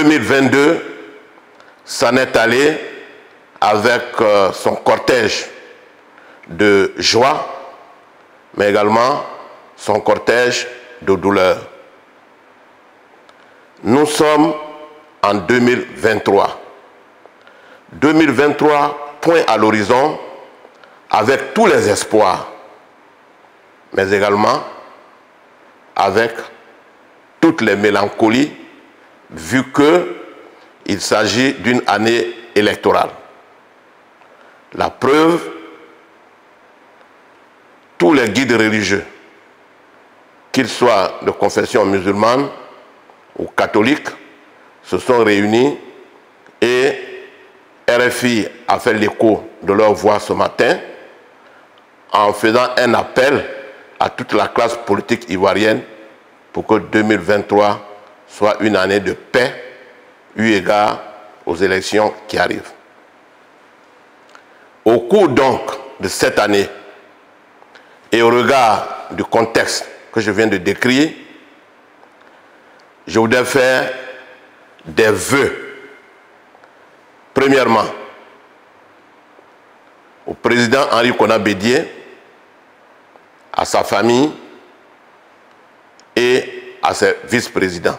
2022 s'en est allé avec son cortège de joie, mais également son cortège de douleur. Nous sommes en 2023. 2023, point à l'horizon, avec tous les espoirs, mais également avec toutes les mélancolies, vu qu'il s'agit d'une année électorale. La preuve, tous les guides religieux, qu'ils soient de confession musulmane ou catholique, se sont réunis et RFI a fait l'écho de leur voix ce matin en faisant un appel à toute la classe politique ivoirienne pour que 2023 soit une année de paix eu égard aux élections qui arrivent. Au cours donc de cette année et au regard du contexte que je viens de décrire, je voudrais faire des vœux. Premièrement, au président Henri Konan Bédié, à sa famille et à ses vice-présidents.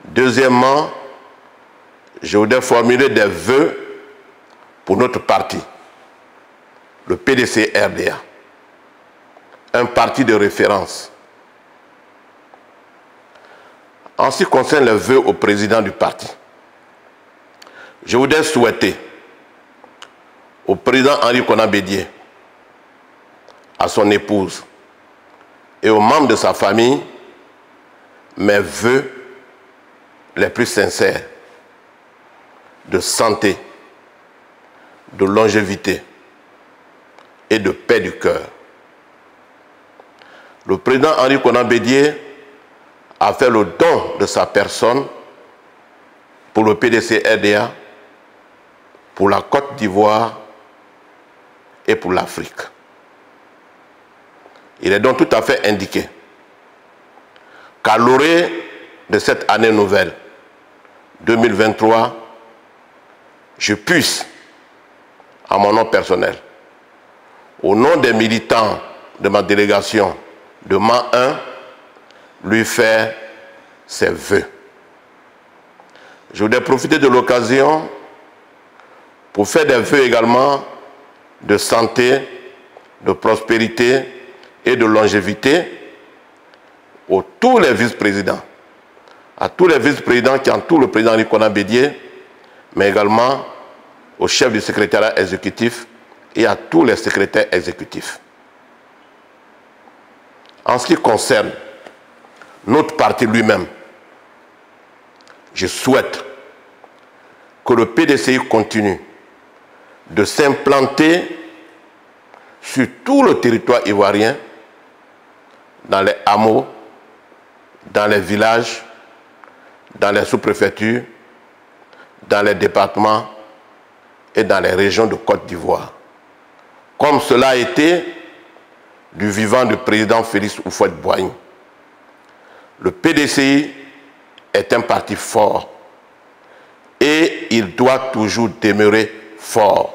Deuxièmement, je voudrais formuler des vœux pour notre parti, le PDC-RDA, un parti de référence. En ce qui concerne les vœux au président du parti, je voudrais souhaiter au président Henri Konan Bédié, à son épouse et aux membres de sa famille mes vœux les plus sincères de santé, de longévité et de paix du cœur. Le président Henri Konan Bédié a fait le don de sa personne pour le PDC-RDA, pour la Côte d'Ivoire et pour l'Afrique. Il est donc tout à fait indiqué qu'à l'orée de cette année nouvelle 2023, je puisse, à mon nom personnel, au nom des militants de ma délégation de Mans 1, lui faire ses vœux. Je voudrais profiter de l'occasion pour faire des vœux également de santé, de prospérité et de longévité à tous les vice-présidents, à tous les vice-présidents qui entourent le président Henri Konan Bédié, mais également au chef du secrétariat exécutif et à tous les secrétaires exécutifs. En ce qui concerne notre parti lui-même, je souhaite que le PDCI continue de s'implanter sur tout le territoire ivoirien, dans les hameaux, dans les villages, dans les sous-préfectures, dans les départements et dans les régions de Côte d'Ivoire. Comme cela a été du vivant du président Félix Houphouët-Boigny. Le PDCI est un parti fort et il doit toujours demeurer fort.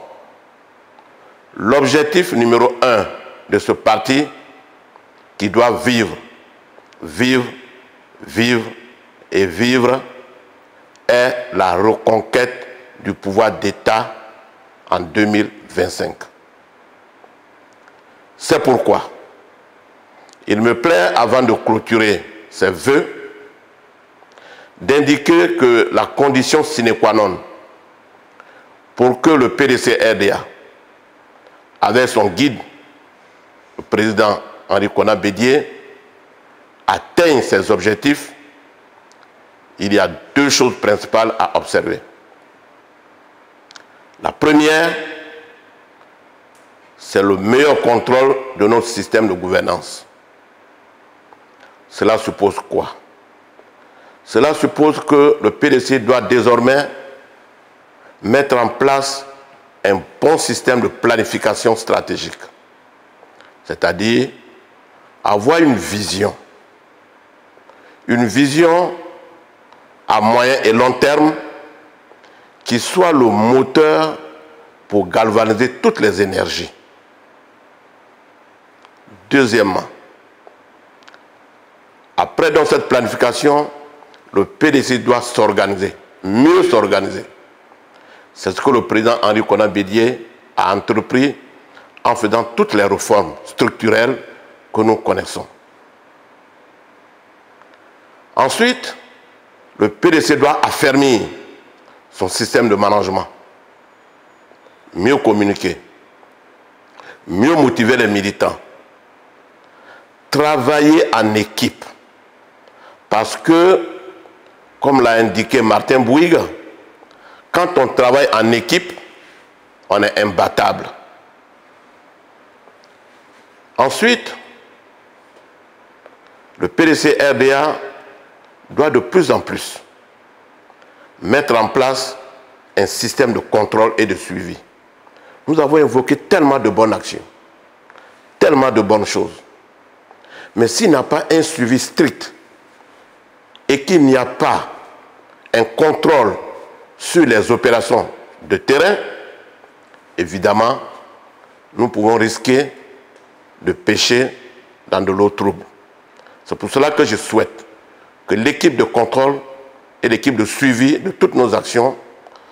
L'objectif numéro 1 de ce parti qui doit vivre, vivre, vivre et vivre est la reconquête du pouvoir d'État en 2025. C'est pourquoi il me plaît, avant de clôturer ces vœux, d'indiquer que la condition sine qua non pour que le PDC-RDA, avec son guide, le président Henri Konan Bédié, atteigne ses objectifs, il y a deux choses principales à observer. La première, c'est le meilleur contrôle de notre système de gouvernance. Cela suppose quoi? Cela suppose que le PDC doit désormais mettre en place un bon système de planification stratégique. C'est-à-dire avoir une vision à moyen et long terme qui soit le moteur pour galvaniser toutes les énergies. Deuxièmement, après donc cette planification, le PDC doit s'organiser, mieux s'organiser. C'est ce que le président Henri Konan Bédié a entrepris en faisant toutes les réformes structurelles que nous connaissons. Ensuite, le PDC doit affermir son système de management, mieux communiquer, mieux motiver les militants, travailler en équipe. Parce que, comme l'a indiqué Martin Bouygues, quand on travaille en équipe, on est imbattable. Ensuite, le PDC-RDA doit de plus en plus mettre en place un système de contrôle et de suivi. Nous avons évoqué tellement de bonnes actions, tellement de bonnes choses. Mais s'il n'y a pas un suivi strict et qu'il n'y a pas un contrôle sur les opérations de terrain, évidemment, nous pouvons risquer de pêcher dans de l'eau trouble. C'est pour cela que je souhaite que l'équipe de contrôle et l'équipe de suivi de toutes nos actions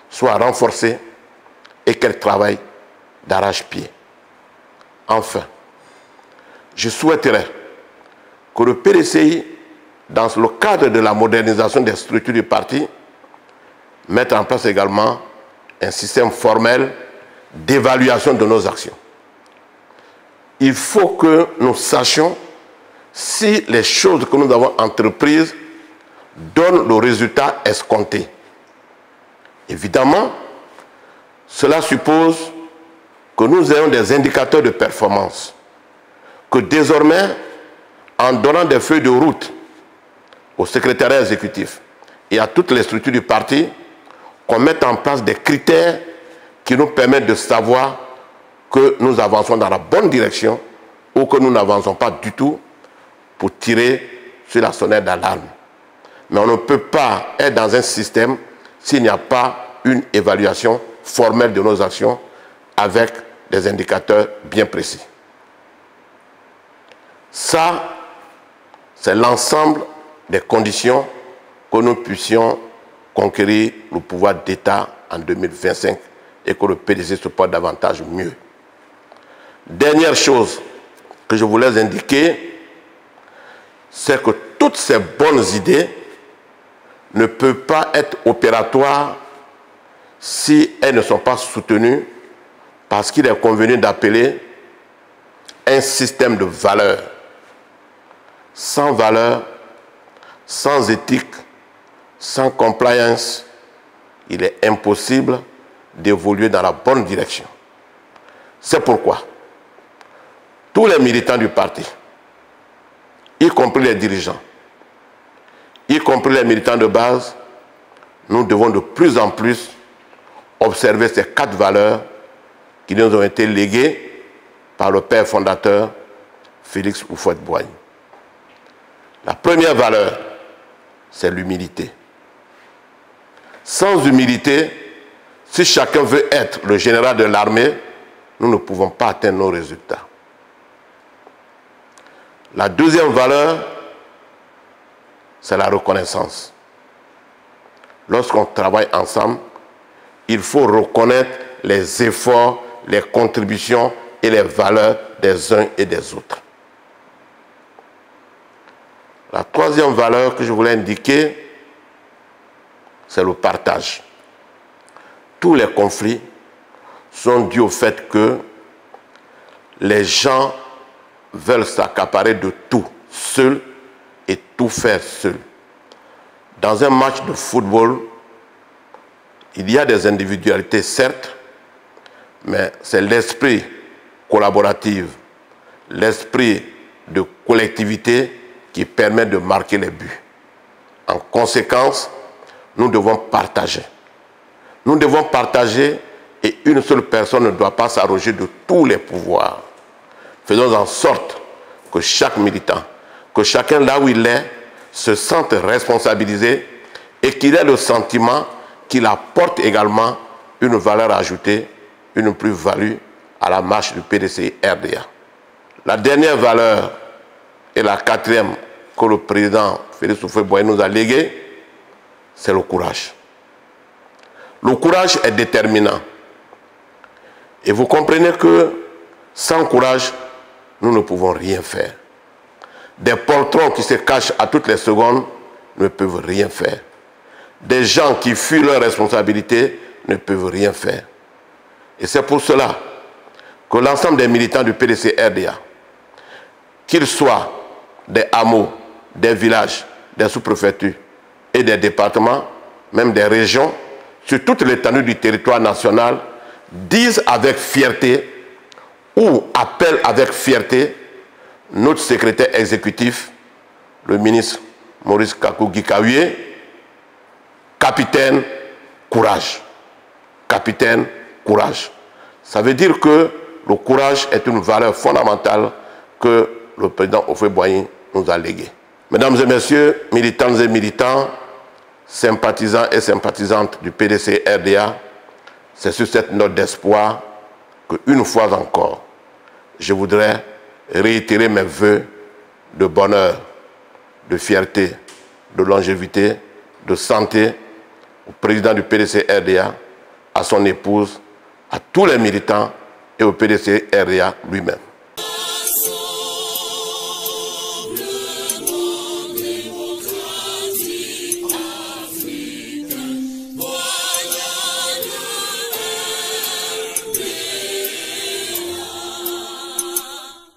soient renforcées et qu'elles travaillent d'arrache-pied. Enfin, je souhaiterais que le PDCI, dans le cadre de la modernisation des structures du parti, mette en place également un système formel d'évaluation de nos actions. Il faut que nous sachions si les choses que nous avons entreprises donnent le résultat escompté. Évidemment, cela suppose que nous ayons des indicateurs de performance, que désormais, en donnant des feuilles de route au secrétariat exécutif et à toutes les structures du parti, qu'on mette en place des critères qui nous permettent de savoir que nous avançons dans la bonne direction ou que nous n'avançons pas du tout pour tirer sur la sonnette d'alarme. Mais on ne peut pas être dans un système s'il n'y a pas une évaluation formelle de nos actions avec des indicateurs bien précis. Ça, c'est l'ensemble des conditions que nous puissions conquérir le pouvoir d'État en 2025 et que le PDC se porte davantage mieux. Dernière chose que je voulais indiquer, c'est que toutes ces bonnes idées ne peuvent pas être opératoires si elles ne sont pas soutenues parce qu'il est convenu d'appeler un système de valeurs. Sans valeurs, sans éthique, sans compliance, il est impossible d'évoluer dans la bonne direction. C'est pourquoi tous les militants du parti, y compris les dirigeants, y compris les militants de base, nous devons de plus en plus observer ces 4 valeurs qui nous ont été léguées par le père fondateur Félix Houphouët-Boigny. La première valeur, c'est l'humilité. Sans humilité, si chacun veut être le général de l'armée, nous ne pouvons pas atteindre nos résultats. La deuxième valeur, c'est la reconnaissance. Lorsqu'on travaille ensemble, il faut reconnaître les efforts, les contributions et les valeurs des uns et des autres. La troisième valeur que je voulais indiquer, c'est le partage. Tous les conflits sont dus au fait que les gens veulent s'accaparer de tout, seuls, et tout faire seul. Dans un match de football, il y a des individualités, certes, mais c'est l'esprit collaboratif, l'esprit de collectivité qui permet de marquer les buts. En conséquence, nous devons partager. Nous devons partager et une seule personne ne doit pas s'arroger de tous les pouvoirs. Faisons en sorte que chaque militant, que chacun là où il est, se sente responsabilisé et qu'il ait le sentiment qu'il apporte également une valeur ajoutée, une plus-value à la marche du PDC-RDA. La dernière valeur et la quatrième que le président Félix Houphouët-Boigny nous a léguée, c'est le courage. Le courage est déterminant. Et vous comprenez que sans courage, nous ne pouvons rien faire. Des poltrons qui se cachent à toutes les secondes ne peuvent rien faire. Des gens qui fuient leurs responsabilités ne peuvent rien faire. Et c'est pour cela que l'ensemble des militants du PDC-RDA, qu'ils soient des hameaux, des villages, des sous-préfectures et des départements, même des régions, sur toute l'étendue du territoire national, disent avec fierté ou appellent avec fierté notre secrétaire exécutif, le ministre Maurice Kakou-Gikaouye, capitaine, courage. Capitaine, courage. Ça veut dire que le courage est une valeur fondamentale que le président Houphouët-Boigny nous a léguée. Mesdames et messieurs, militantes et militants, sympathisants et sympathisantes du PDC-RDA, c'est sur cette note d'espoir qu'une fois encore, je voudrais réitérer mes vœux de bonheur, de fierté, de longévité, de santé au président du PDC-RDA, à son épouse, à tous les militants et au PDC-RDA lui-même.